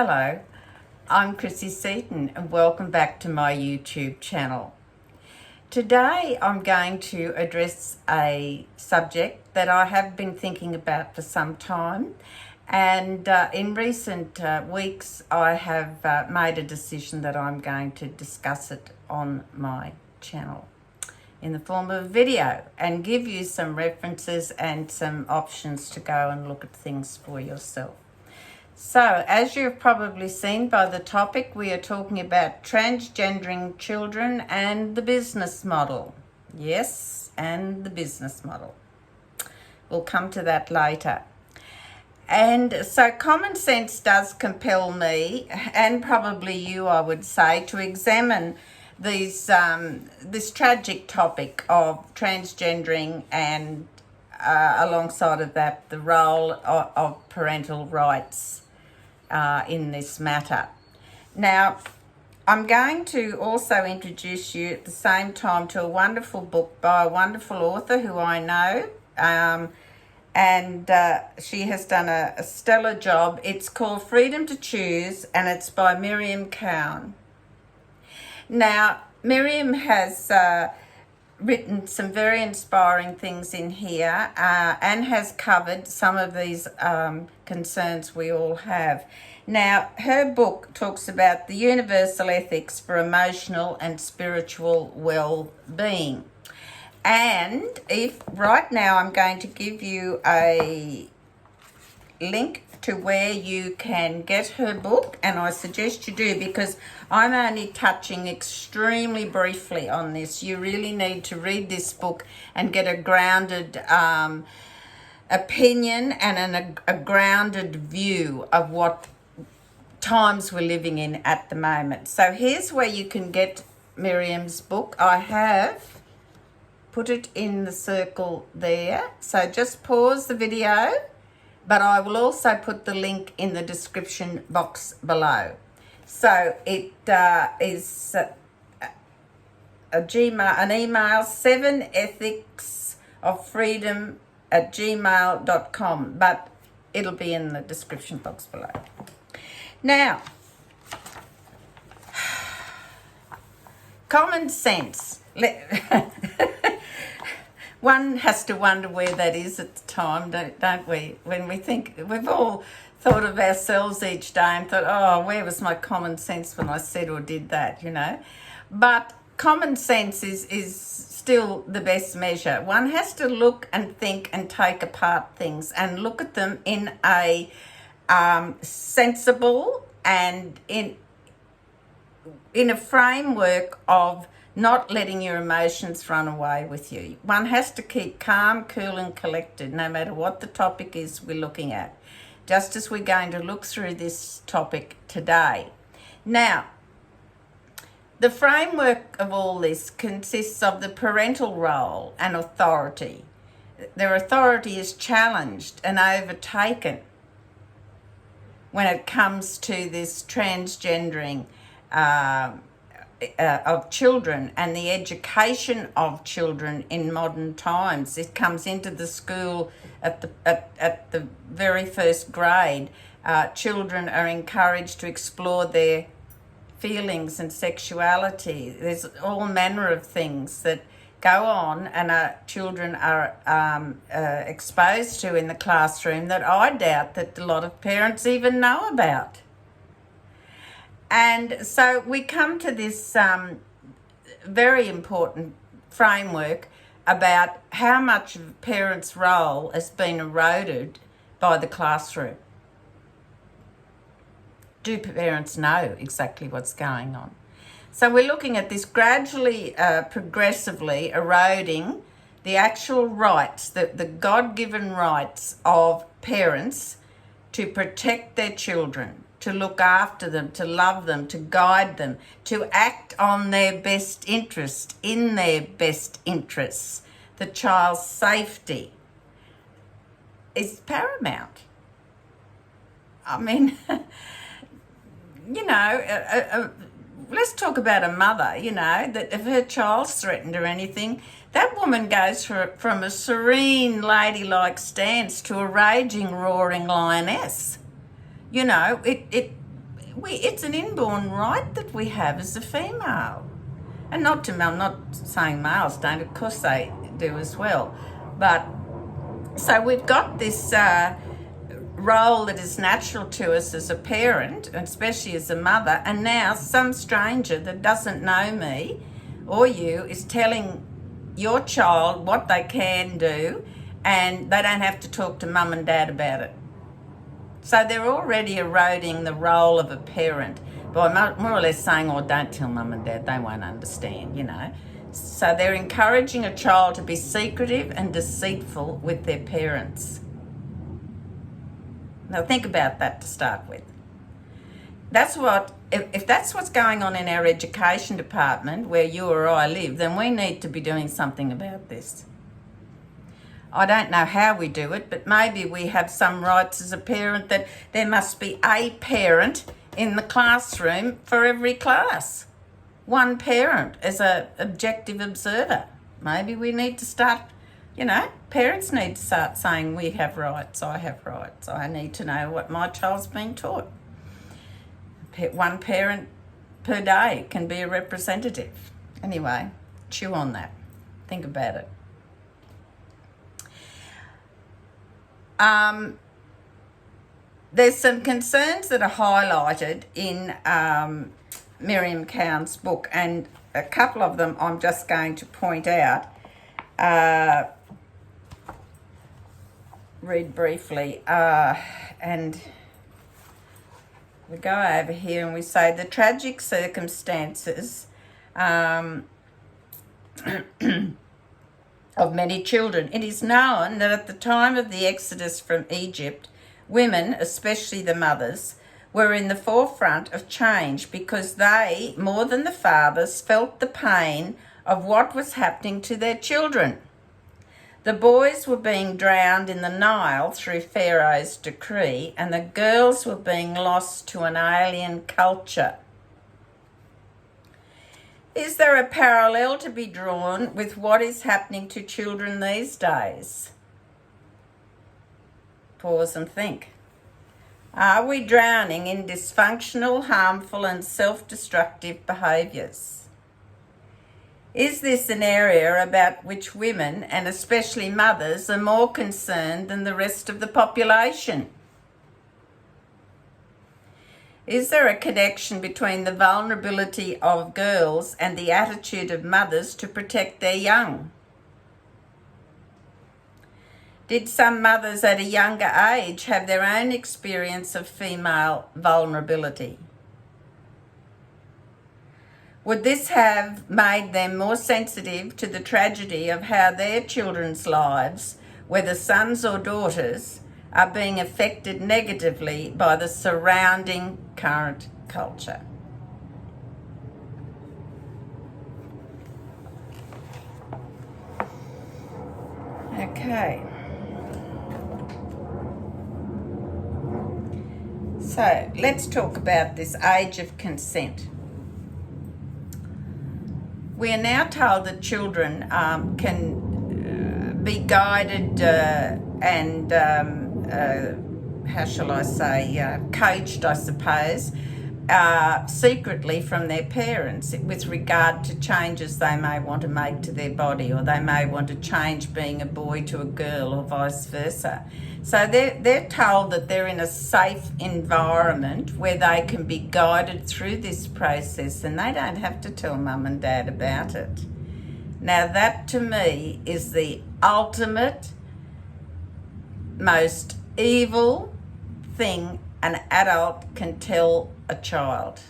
Hello, I'm Chrissy Seaton and welcome back to my YouTube channel. Today I'm going to address a subject that I have been thinking about for some time, and in recent weeks I have made a decision that I'm going to discuss it on my channel in the form of a video and give you some references and some options to go and look at things for yourself. So, as you've probably seen by the topic, we are talking about transgendering children and the business model. Yes, and the business model. We'll come to that later. And so common sense does compel me, and probably you, I would say, to examine this tragic topic of transgendering and alongside of that, the role of parental rights in this matter. Now, I'm going to also introduce you at the same time to a wonderful book by a wonderful author who I know, and she has done a stellar job. It's called Freedom to Choose, and it's by Miriam Cowan. Now, Miriam has written some very inspiring things in here and has covered some of these concerns we all have. Now, her book talks about the universal ethics for emotional and spiritual well-being. And right now I'm going to give you a link to where you can get her book, and I suggest you do, because I'm only touching extremely briefly on this. You really need to read this book and get a grounded opinion and a grounded view of what times we're living in at the moment. So here's where you can get Miriam's book. I have put it in the circle there, so just pause the video, but I will also put the link in the description box below. So it is an email, 7ethicsofreedom@gmail.com, but it'll be in the description box below. Now, common sense. One has to wonder where that is at the time, don't we? When we think, we've all thought of ourselves each day and thought, oh, where was my common sense when I said or did that, you know? But common sense is still the best measure. One has to look and think and take apart things and look at them in a sensible and in a framework of not letting your emotions run away with you. One has to keep calm, cool and collected no matter what the topic is we're looking at, just as we're going to look through this topic today. Now, the framework of all this consists of the parental role and authority. Their authority is challenged and overtaken when it comes to this transgendering of children and the education of children in modern times. It comes into the school at the very first grade. Children are encouraged to explore their feelings and sexuality. There's all manner of things that go on and children are exposed to in the classroom that I doubt that a lot of parents even know about. And so we come to this very important framework about how much of parents' role has been eroded by the classroom. Do parents know exactly what's going on? So we're looking at this gradually, progressively eroding the actual rights, the God-given rights of parents to protect their children, to look after them, to love them, to guide them, to act on their best interest, in their best interests. The child's safety is paramount. I mean, you know, let's talk about a mother, you know, that if her child's threatened or anything, that woman goes from a serene, ladylike stance to a raging, roaring lioness. You know, it's an inborn right that we have as a female. And I'm not saying males don't, of course they do as well. But so we've got this role that is natural to us as a parent, especially as a mother, and now some stranger that doesn't know me or you is telling your child what they can do, and they don't have to talk to mum and dad about it. So they're already eroding the role of a parent by more or less saying, oh, don't tell mum and dad, they won't understand, you know. So they're encouraging a child to be secretive and deceitful with their parents. Now think about that to start with. If that's what's going on in our education department where you or I live, then we need to be doing something about this. I don't know how we do it, but maybe we have some rights as a parent that there must be a parent in the classroom for every class. One parent as an objective observer. Maybe we need to start, parents need to start saying we have rights, I have rights. I need to know what my child's been taught. One parent per day can be a representative. Anyway, chew on that. Think about it. There's some concerns that are highlighted in Miriam Cowan's book, and a couple of them I'm just going to point out, read briefly, and we go over here and we say the tragic circumstances of many children. It is known that at the time of the exodus from Egypt, women, especially the mothers, were in the forefront of change because they, more than the fathers, felt the pain of what was happening to their children. The boys were being drowned in the Nile through Pharaoh's decree, and the girls were being lost to an alien culture. Is there a parallel to be drawn with what is happening to children these days? Pause and think. Are we drowning in dysfunctional, harmful and self-destructive behaviours? Is this an area about which women, and especially mothers, are more concerned than the rest of the population? Is there a connection between the vulnerability of girls and the attitude of mothers to protect their young? Did some mothers at a younger age have their own experience of female vulnerability? Would this have made them more sensitive to the tragedy of how their children's lives, whether sons or daughters, are being affected negatively by the surrounding current culture? Okay. So let's talk about this age of consent. We are now told that children can be guided and, how shall I say, coached, I suppose, secretly from their parents with regard to changes they may want to make to their body, or they may want to change being a boy to a girl or vice versa. So they're told that they're in a safe environment where they can be guided through this process and they don't have to tell mum and dad about it. Now that to me is the ultimate, most evil thing an adult can tell a child.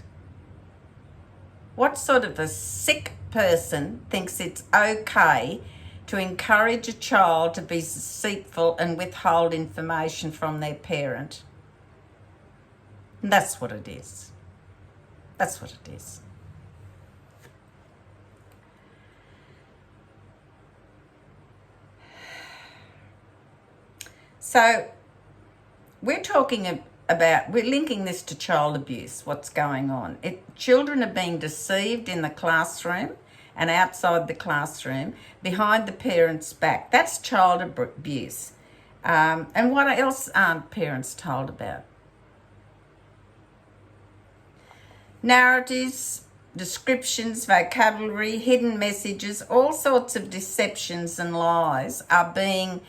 What sort of a sick person thinks it's okay to encourage a child to be deceitful and withhold information from their parent? And that's what it is. That's what it is. So we're talking about, we're linking this to child abuse, what's going on. Children are being deceived in the classroom and outside the classroom, behind the parents' back. That's child abuse. And what else aren't parents told about? Narratives, descriptions, vocabulary, hidden messages, all sorts of deceptions and lies are being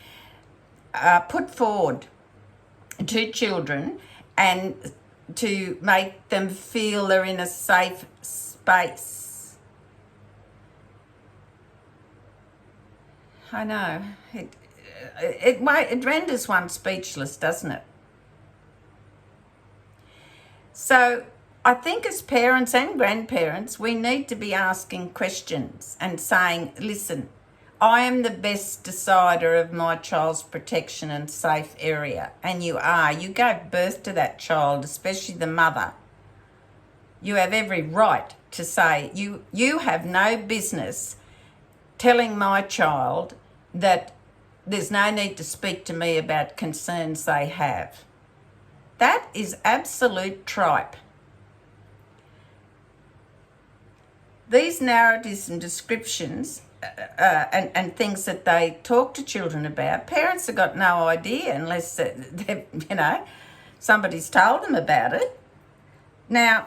put forward to children and to make them feel they're in a safe space. I know. It renders one speechless, doesn't it? So I think as parents and grandparents, we need to be asking questions and saying, listen, I am the best decider of my child's protection and safe area. And you are. You gave birth to that child, especially the mother. You have every right to say, you have no business telling my child that there's no need to speak to me about concerns they have. That is absolute tripe. These narratives and descriptions and things that they talk to children about, parents have got no idea unless somebody's told them about it. Now,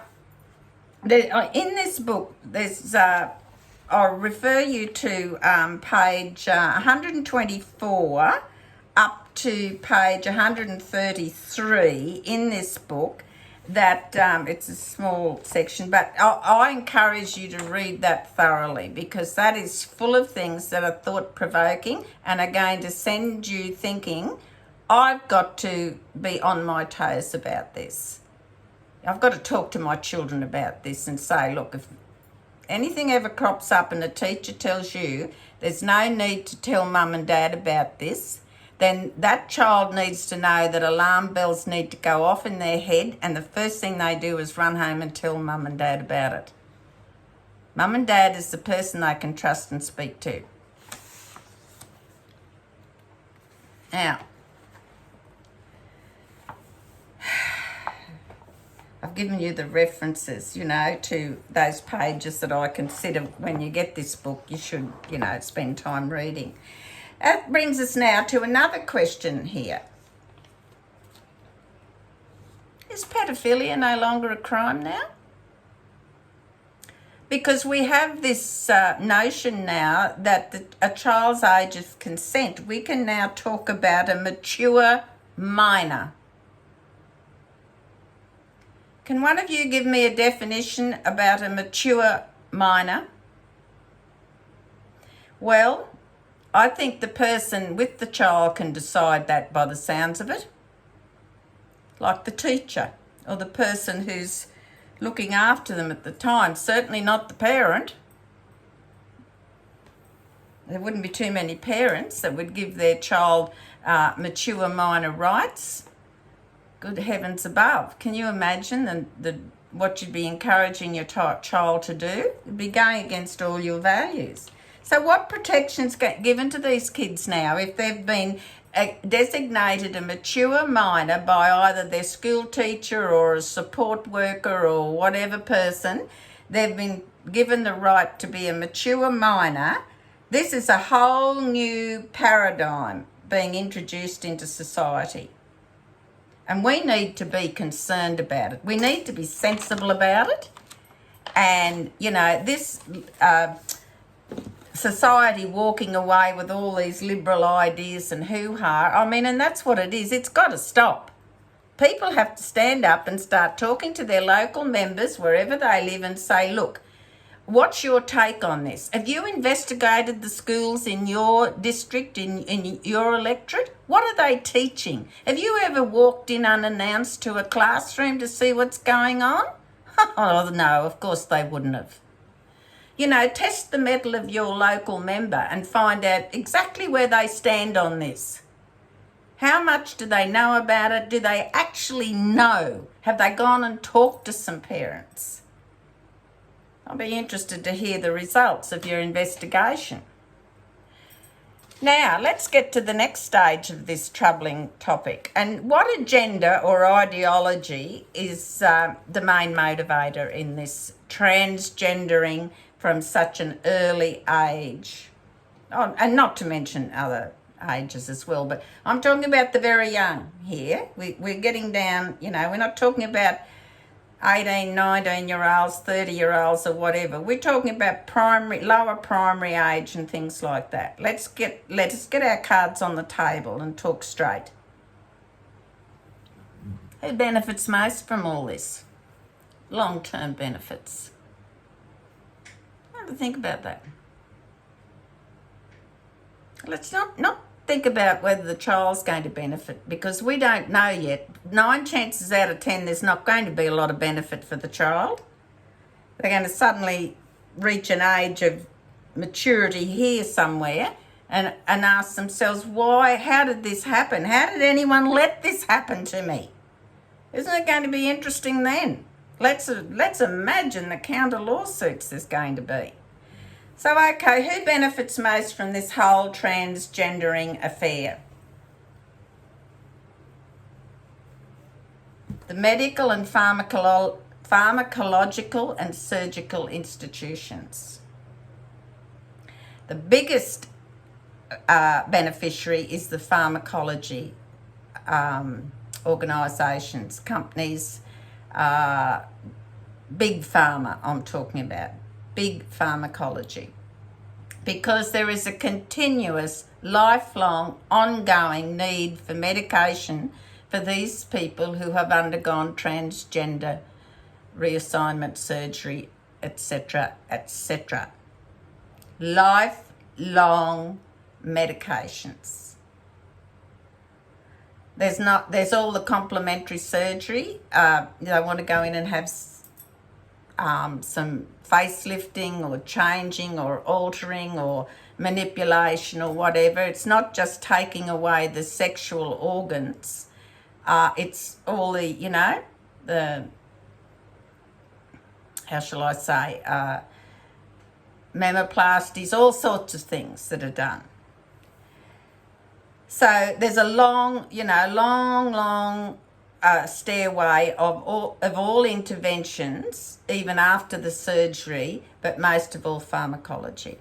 in this book, there's I'll refer you to page 124 up to page 133 in this book. That it's a small section, but I encourage you to read that thoroughly, because that is full of things that are thought-provoking and are going to send you thinking, I've got to be on my toes about this. I've got to talk to my children about this and say, look, if anything ever crops up and a teacher tells you there's no need to tell mum and dad about this, then that child needs to know that alarm bells need to go off in their head, and the first thing they do is run home and tell mum and dad about it. Mum and dad is the person they can trust and speak to. Now, I've given you the references, to those pages that I consider when you get this book, you should, spend time reading. That brings us now to another question here. Is pedophilia no longer a crime now? Because we have this notion now that a child's age of consent, we can now talk about a mature minor. Can one of you give me a definition about a mature minor? Well, I think the person with the child can decide that by the sounds of it, like the teacher or the person who's looking after them at the time, certainly not the parent. There wouldn't be too many parents that would give their child mature minor rights. Good heavens above. Can you imagine what you'd be encouraging your child to do? It'd be going against all your values. So what protections get given to these kids now if they've been designated a mature minor by either their school teacher or a support worker or whatever person? They've been given the right to be a mature minor. This is a whole new paradigm being introduced into society. And we need to be concerned about it. We need to be sensible about it. And, this society walking away with all these liberal ideas and hoo-ha, and that's what it is. It's got to stop. People have to stand up and start talking to their local members wherever they live and say, look, what's your take on this? Have you investigated the schools in your district, in your electorate? What are they teaching? Have you ever walked in unannounced to a classroom to see what's going on? Oh, no, of course they wouldn't have. Test the mettle of your local member and find out exactly where they stand on this. How much do they know about it? Do they actually know? Have they gone and talked to some parents? I'll be interested to hear the results of your investigation. Now, let's get to the next stage of this troubling topic. And what agenda or ideology is the main motivator in this transgendering from such an early age? Oh, and not to mention other ages as well, but I'm talking about the very young here. We're getting down, we're not talking about 18, 19-year-olds, 30-year-olds or whatever. We're talking about lower primary age and things like that. Let us get our cards on the table and talk straight. Who benefits most from all this? Long-term benefits. Have a think about that. Let's not think about whether the child's going to benefit, because we don't know yet. 9 chances out of 10 there's not going to be a lot of benefit for the child. They're going to suddenly reach an age of maturity here somewhere and ask themselves, why, how did this happen? How did anyone let this happen to me? Isn't it going to be interesting then? Let's imagine the counter lawsuits there's going to be. So, okay, who benefits most from this whole transgendering affair? The medical and pharmacological and surgical institutions. The biggest beneficiary is the pharmacology organisations, companies, big pharma I'm talking about. Big pharmacology, because there is a continuous, lifelong, ongoing need for medication for these people who have undergone transgender reassignment surgery, etc., etc. Lifelong medications. There's all the complementary surgery. They want to go in and have some facelifting or changing or altering or manipulation or whatever. It's not just taking away the sexual organs. It's all the, the, how shall I say, mammoplasties, all sorts of things that are done. So there's a long stairway of all interventions, even after the surgery, but most of all pharmacology.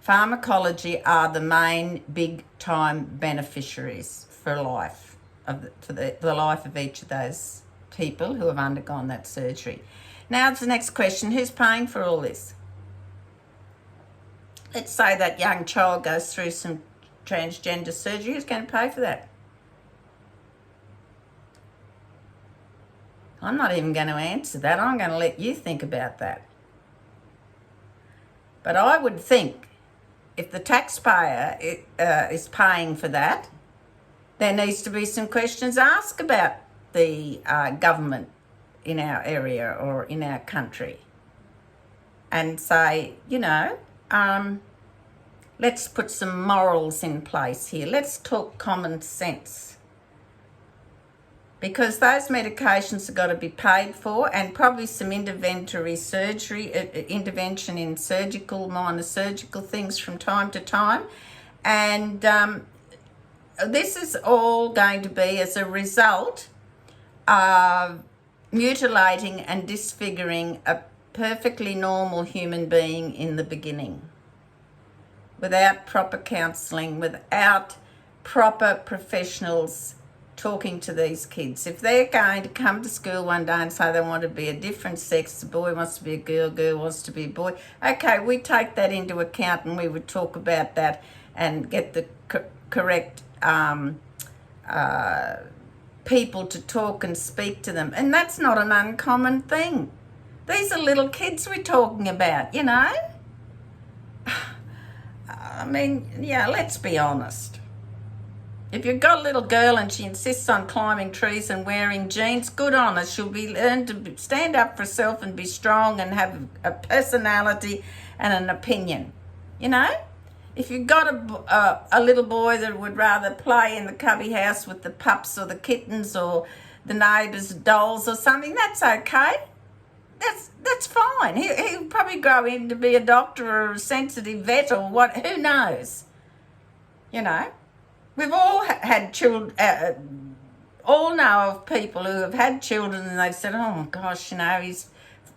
Pharmacology are the main big-time beneficiaries for life, for the life of each of those people who have undergone that surgery. Now it's the next question, who's paying for all this? Let's say that young child goes through some transgender surgery, who's going to pay for that? I'm not even going to answer that. I'm going to let you think about that. But I would think if the taxpayer is paying for that, there needs to be some questions asked about the government in our area or in our country. And say, let's put some morals in place here. Let's talk common sense. Because those medications have got to be paid for, and probably some intervention in minor surgical things from time to time. And this is all going to be as a result of mutilating and disfiguring a perfectly normal human being in the beginning, without proper counselling, without proper professionals talking to these kids. If they're going to come to school one day and say they want to be a different sex, the boy wants to be a girl, girl wants to be a boy, okay, we take that into account and we would talk about that and get the correct people to talk and speak to them. And that's not an uncommon thing. These are little kids we're talking about, I mean, let's be honest. If you've got a little girl and she insists on climbing trees and wearing jeans, good on her. She'll be learned to stand up for herself and be strong and have a personality and an opinion. If you've got a little boy that would rather play in the cubby house with the pups or the kittens or the neighbour's dolls or something, that's okay. That's fine. He'll probably grow in to be a doctor or a sensitive vet or what. Who knows? We've all had children, all know of people who have had children and they've said, oh my gosh, he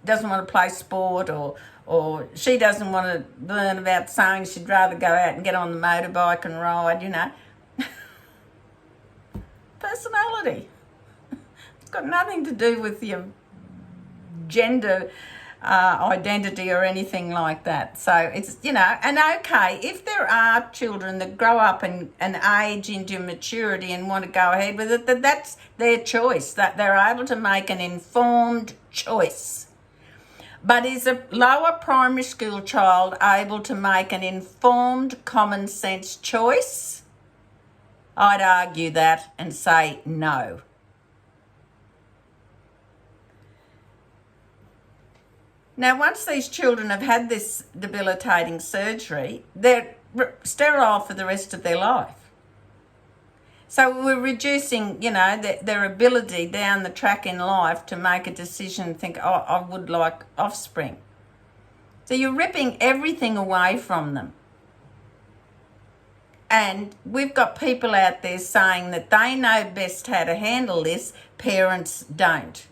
doesn't want to play sport or she doesn't want to learn about sewing, she'd rather go out and get on the motorbike and ride, Personality. got nothing to do with your gender identity or anything like that. So it's, you know, and okay, if there are children that grow up and age into maturity and want to go ahead with it, that's their choice, that they're able to make an informed choice. But is a lower primary school child able to make an informed, common sense choice? I'd argue that and say no. Now, once these children have had this debilitating surgery, they're sterile for the rest of their life. So we're reducing, you know, their ability down the track in life to make a decision and think, oh, I would like offspring. So you're ripping everything away from them. And we've got people out there saying that they know best how to handle this, parents don't.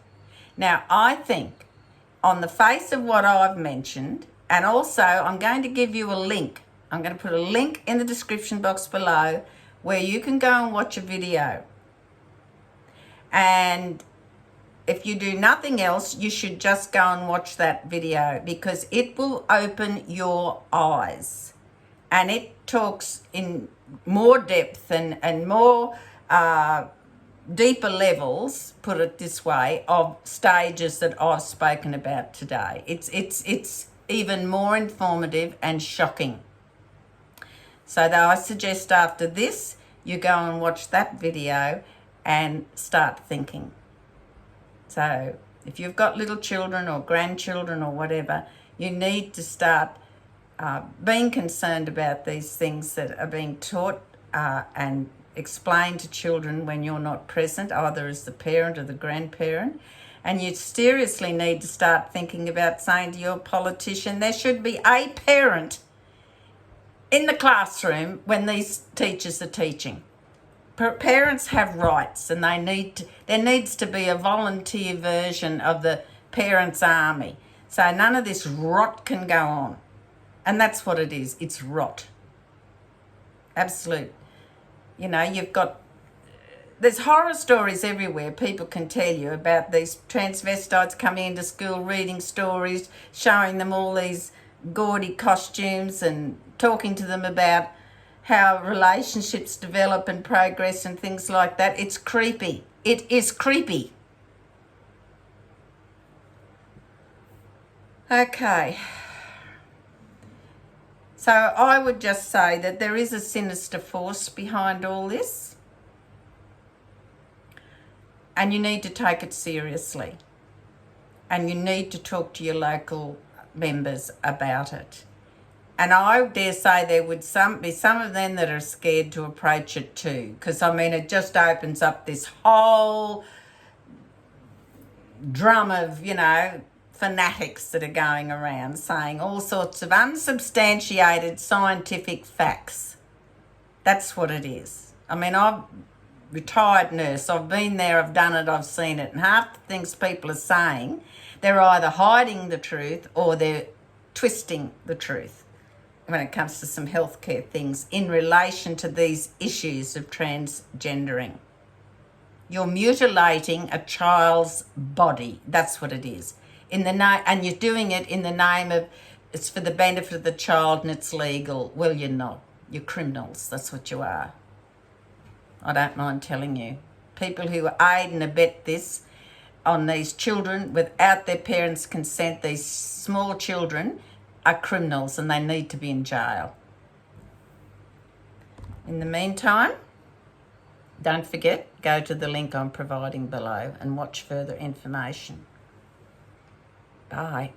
Now, I think on the face of what I've mentioned, and also I'm going to give you a link. I'm going to put a link in the description box below where you can go and watch a video. And if you do nothing else, you should just go and watch that video because it will open your eyes. And it talks in more depth and more deeper levels, put it this way, of stages that I've spoken about today. It's even more informative and shocking. So though I suggest after this, you go and watch that video and start thinking. So if you've got little children or grandchildren or whatever, you need to start being concerned about these things that are being taught and explained to children when you're not present, either as the parent or the grandparent. And you seriously need to start thinking about saying to your politician, there should be a parent in the classroom when these teachers are teaching. Parents have rights, and there needs to be a volunteer version of the parents' army. So none of this rot can go on. And that's what it is. It's rot. Absolute. You know, there's horror stories everywhere people can tell you about these transvestites coming into school, reading stories, showing them all these gaudy costumes and talking to them about how relationships develop and progress and things like that. It's creepy. It is creepy. Okay. So I would just say that there is a sinister force behind all this, and you need to take it seriously, and you need to talk to your local members about it. And I dare say there would be some of them that are scared to approach it too, because I mean it just opens up this whole drum of, you know, fanatics that are going around saying all sorts of unsubstantiated scientific facts. That's what it is. I mean, I'm a retired nurse. I've been there, I've done it, I've seen it. And half the things people are saying, they're either hiding the truth or they're twisting the truth when it comes to some healthcare things in relation to these issues of transgendering. You're mutilating a child's body. That's what it is. And you're doing it in the name of it's for the benefit of the child and it's legal. Well, you're not. You're criminals. That's what you are. I don't mind telling you. People who aid and abet this on these children without their parents' consent, these small children, are criminals and they need to be in jail. In the meantime, don't forget, go to the link I'm providing below and watch further information. Bye.